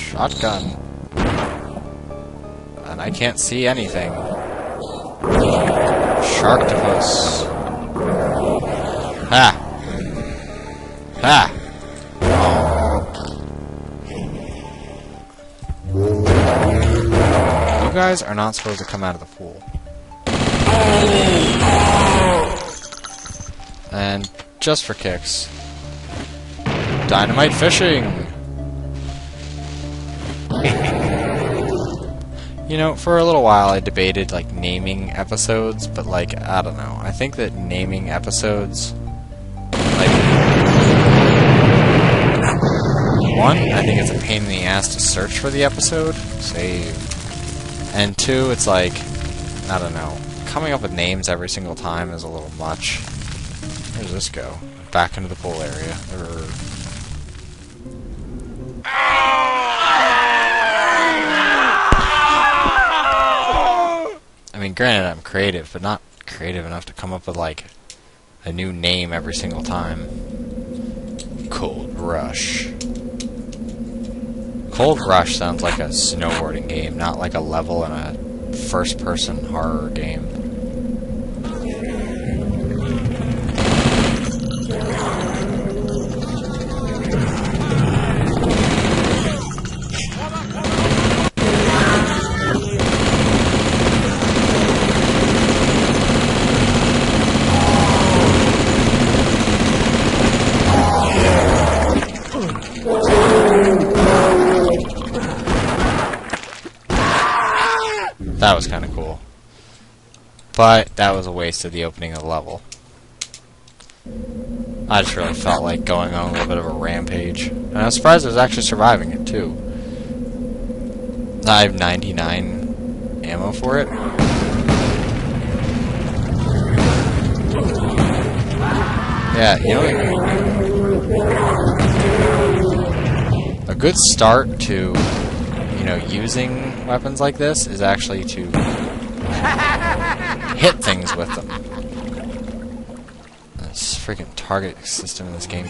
shotgun. And I can't see anything. Sharktopus. Ha! Ha! You guys are not supposed to come out of the pool. And just for kicks, dynamite fishing! You know, for a little while I debated, like, naming episodes, but, like, I don't know. I think that naming episodes, like, one, I think it's a pain in the ass to search for the episode. Save. And two, it's like, I don't know. Coming up with names every single time is a little much. Where does this go? Back into the pool area. I mean, granted, I'm creative, but not creative enough to come up with, like, a new name every single time. Cold Rush. Cold Rush sounds like a snowboarding game, not like a level in a first-person horror game. That was kind of cool. But that was a waste of the opening of the level. I just really felt like going on a little bit of a rampage. And I was surprised I was actually surviving it, too. I have 99 ammo for it. Yeah, you know, a good start to, you know, using weapons like this is actually to hit things with them. This freaking target system in this game.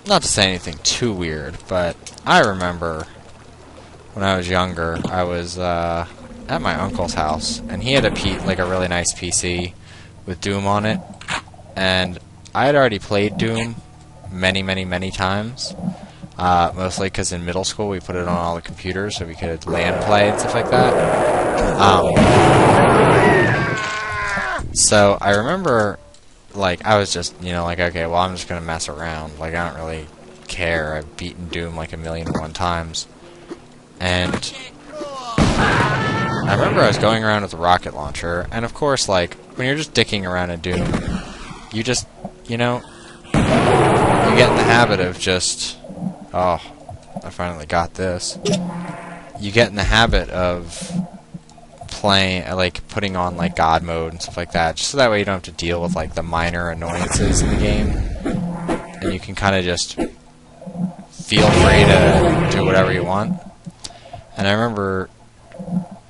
Not to say anything too weird, but I remember when I was younger, I was at my uncle's house, and he had a really nice PC with Doom on it, and I had already played Doom many times, mostly because in middle school we put it on all the computers so we could LAN play and stuff like that. So I remember, like, I was just, you know, like, okay, well, I'm just gonna mess around. Like, I don't really care. I've beaten Doom like 1,000,001 times. And I remember I was going around with a rocket launcher, and of course, like, when you're just dicking around in Doom, you just, you know, you get in the habit of just, oh, I finally got this. You get in the habit of playing, like, putting on, like, God mode and stuff like that, just so that way you don't have to deal with, like, the minor annoyances in the game, and you can kind of just feel free to do whatever you want. And I remember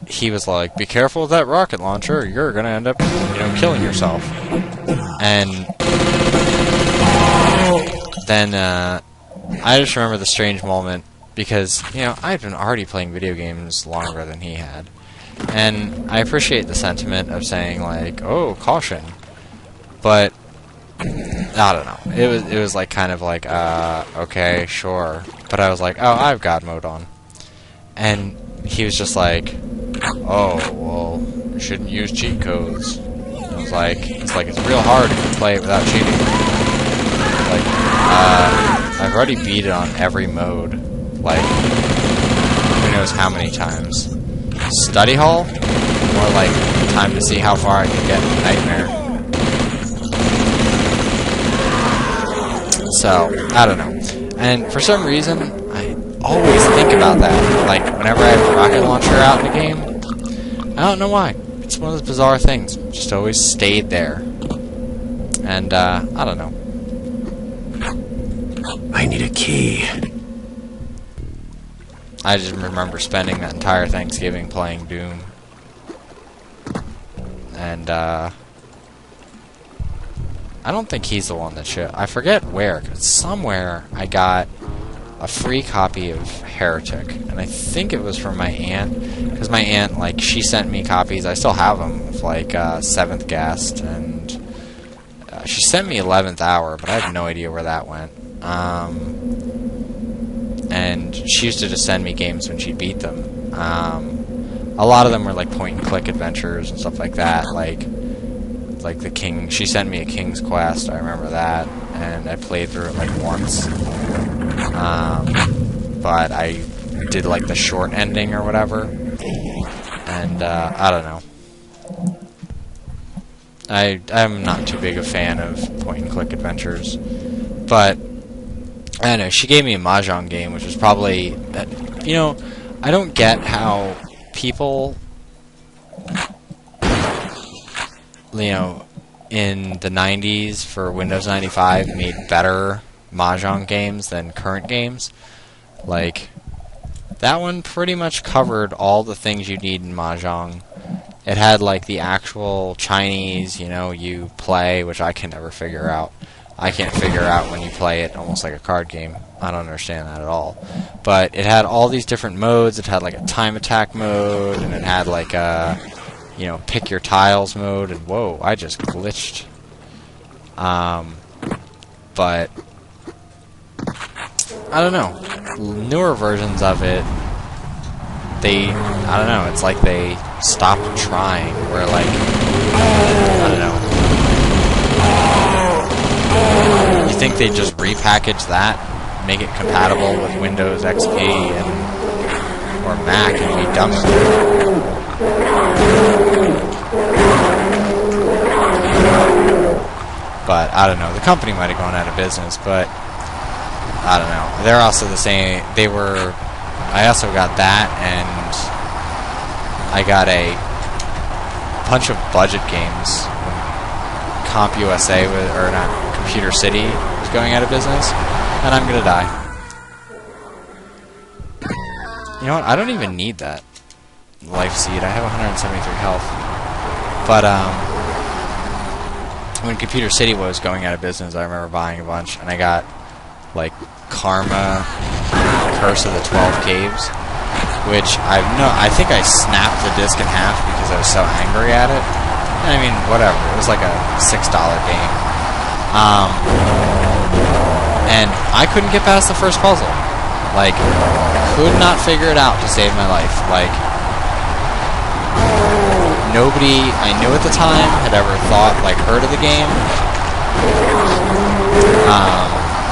he was like, be careful with that rocket launcher, you're gonna end up, you know, killing yourself. And then I just remember the strange moment, because, you know, I'd been already playing video games longer than he had. And I appreciate the sentiment of saying, like, oh, caution. But I don't know. It was like kind of like, okay, sure. But I was like, oh, I have God mode on. And he was just like, oh, well, you shouldn't use cheat codes. And I was like, it's real hard if you play it without cheating. Like, I've already beat it on every mode, like, who knows how many times. Study hall? More like time to see how far I can get in Nightmare. So, I don't know. And for some reason, I always think about that. Like, whenever I have a rocket launcher out in a game, I don't know why. It's one of those bizarre things. Just always stayed there. And, I don't know. I need a key. I just remember spending that entire Thanksgiving playing Doom. And, I don't think he's the one that should. I forget where, 'cause somewhere I got a free copy of Heretic, and I think it was from my aunt, because my aunt, like, she sent me copies. I still have them, of, like, 7th Guest, and she sent me 11th Hour, but I have no idea where that went. And she used to just send me games when she beat them. A lot of them were like point-and-click adventures and stuff like that, like the King. She sent me a King's Quest. I remember that, and I played through it like once. But I did like the short ending or whatever, and I don't know. I'm not too big a fan of point-and-click adventures, but I don't know. She gave me a Mahjong game, which was probably, you know, I don't get how people, you know, in the 90s for Windows 95 made better Mahjong games than current games. Like, that one pretty much covered all the things you need in Mahjong. It had, like, the actual Chinese, you know, you play, which I can never figure out. I can't figure out when you play it almost like a card game. I don't understand that at all. But it had all these different modes. It had, like, a time attack mode, and it had, like, a, you know, pick your tiles mode, and whoa, I just glitched. But I don't know. Newer versions of it, I don't know, it's like they stopped trying, where, like, I don't know. You think they just repackage that, make it compatible with Windows XP or Mac, and be done with it? But I don't know. The company might have gone out of business, but I don't know. They're also the same. I also got that, and I got a bunch of budget games. CompUSA or not, Computer City was going out of business, and I'm gonna die. You know what? I don't even need that life seed. I have 173 health. But when Computer City was going out of business, I remember buying a bunch, and I got like Karma, Curse of the 12 Caves, which I think I snapped the disc in half because I was so angry at it. I mean, whatever. It was like a $6 game. And I couldn't get past the first puzzle. Like, could not figure it out to save my life. Like, nobody I knew at the time had ever heard of the game,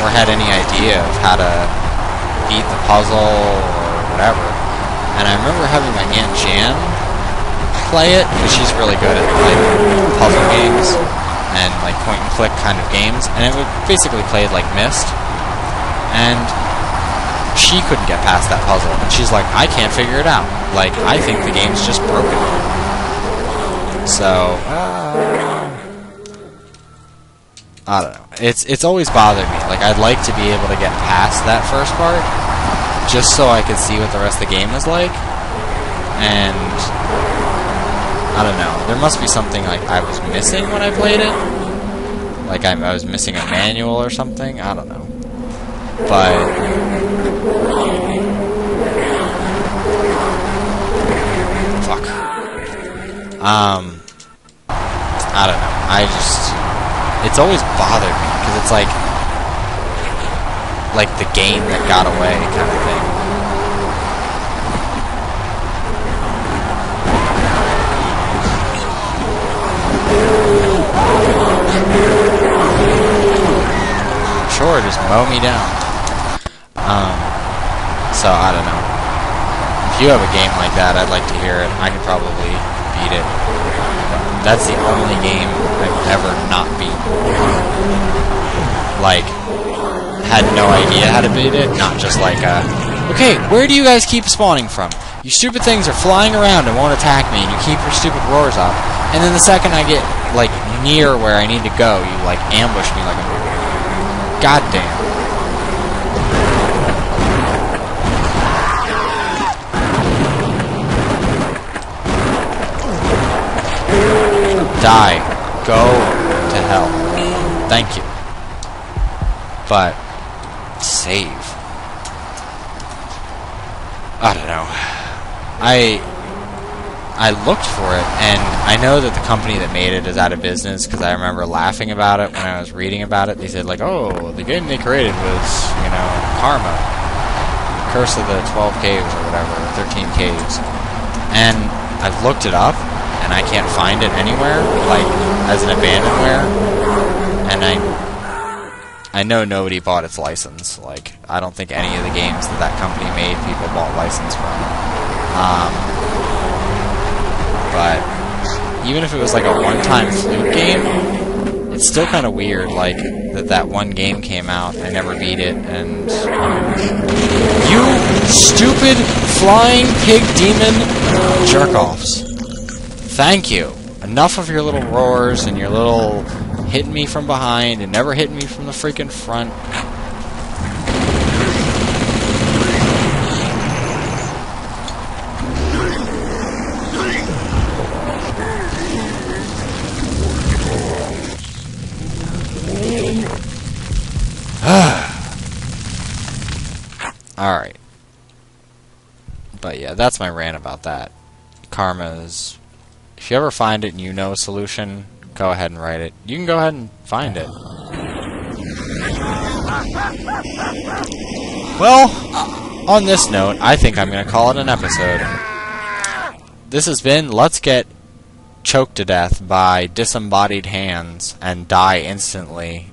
or had any idea of how to beat the puzzle or whatever. And I remember having my Aunt Jan play it, because she's really good at like puzzle games and like point and click kind of games, and it would basically play like Myst, and she couldn't get past that puzzle, and she's like, I can't figure it out, like, I think the game's just broken. So I don't know, it's always bothered me. Like, I'd like to be able to get past that first part just so I could see what the rest of the game is like, and I don't know. There must be something like I was missing when I played it. Like I was missing a manual or something. I don't know. But fuck. I don't know. It's always bothered me because it's like the game that got away kind of thing. Sure, just mow me down. So I don't know. If you have a game like that, I'd like to hear it. I could probably beat it. That's the only game I've ever not beaten. Like, had no idea how to beat it. Not just like, okay, where do you guys keep spawning from? You stupid things are flying around and won't attack me, and you keep your stupid roars up. And then the second I get, like, near where I need to go, you, like, ambush me like a goddamn. Die. Go to hell. Thank you. But save. I don't know. I looked for it, and I know that the company that made it is out of business, because I remember laughing about it when I was reading about it. They said, like, oh, the game they created was, you know, Karma. Curse of the 12 Caves, or whatever, 13 Caves. And I've looked it up, and I can't find it anywhere, like, as an abandonware. And I know nobody bought its license. Like, I don't think any of the games that that company made people bought license from. But even if it was like a one-time fluke game, it's still kind of weird, like, that one game came out, I never beat it, and... You stupid flying pig demon jerk-offs. Thank you. Enough of your little roars and your little hitting me from behind and never hitting me from the freaking front. Alright. But yeah, that's my rant about that. Karma is... If you ever find it and you know a solution, go ahead and write it. You can go ahead and find it. Well, on this note, I think I'm going to call it an episode. This has been Let's Get Choked to Death by Disembodied Hands and Die Instantly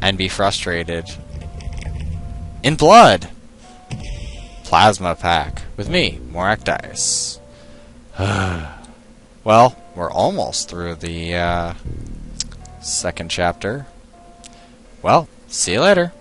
and Be Frustrated in Blood. Plasma Pack with me, morakdais. Well, we're almost through the second chapter. Well, see you later.